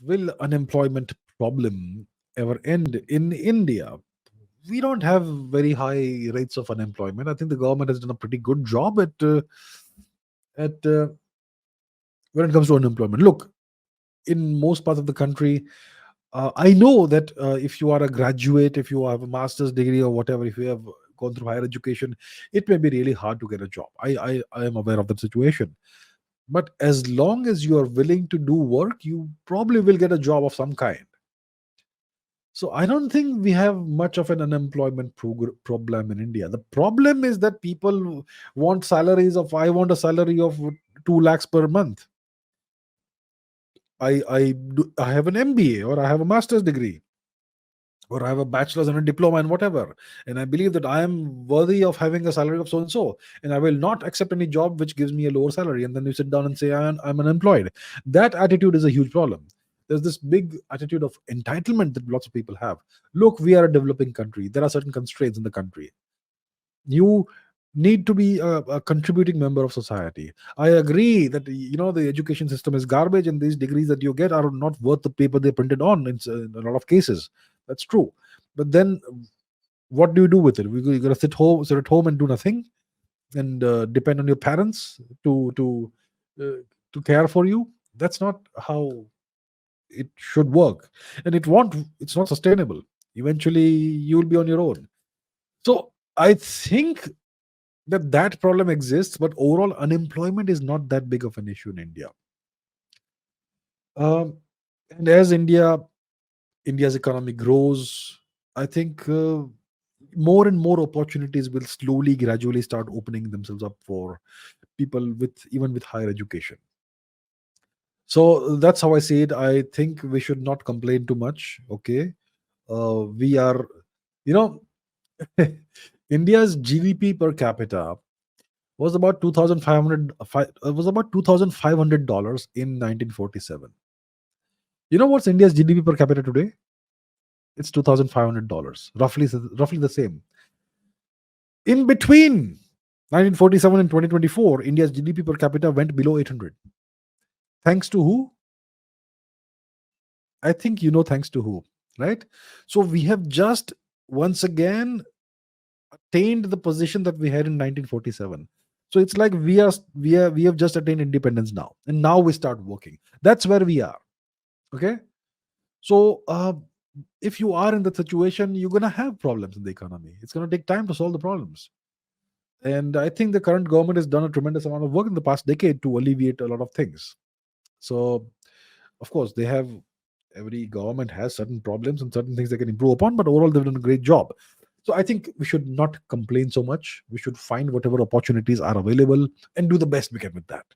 Will unemployment problem ever end in India? We don't have very high rates of unemployment. I think the government has done a pretty good job at when it comes to unemployment. Look, in most parts of the country, I know that if you are a graduate, if you have a master's degree or whatever, if you have gone through higher education, it may be really hard to get a job. I am aware of that situation. But as long as you are willing to do work, you probably will get a job of some kind. So I don't think we have much of an unemployment problem in India. The problem is that people want salaries of, I want a salary of 2 lakhs per month. I have an MBA, or I have a master's degree, or I have a bachelor's and a diploma and whatever, and I believe that I am worthy of having a salary of so and so, and I will not accept any job which gives me a lower salary. And then you sit down and say I'm unemployed. That attitude is a huge problem. There's this big attitude of entitlement that lots of people have. Look, we are a developing country. There are certain constraints in the country. You need to be a contributing member of society. I agree that the education system is garbage, and these degrees that you get are not worth the paper they printed on in a lot of cases. That's true. But then what do you do with it? You're gonna sit at home and do nothing, and depend on your parents uh, to care for you. That's not how it should work, and it's not sustainable. Eventually you will be on your own. So I think that problem exists, but overall unemployment is not that big of an issue in India. um, and as India's economy grows, I think more and more opportunities will slowly gradually start opening themselves up for people with even with higher education. So that's how I see it. I think we should not complain too much. Okay, we are, you know, India's GDP per capita was about 2,500 was about $2,500 in 1947. You know what's India's GDP per capita today? It's $2,500, roughly the same. In between 1947 and 2024, India's GDP per capita went below 800. Thanks to who? I think you know thanks to who, right? So we have just once again attained the position that we had in 1947. So it's like we have just attained independence now, and now we start working. That's where we are. Okay, so if you are in that situation, you're gonna have problems in the economy. It's gonna take time to solve the problems, and I think the current government has done a tremendous amount of work in the past decade to alleviate a lot of things. So, of course, they have every government has certain problems and certain things they can improve upon, but overall they've done a great job. So I think we should not complain so much. We should find whatever opportunities are available and do the best we can with that.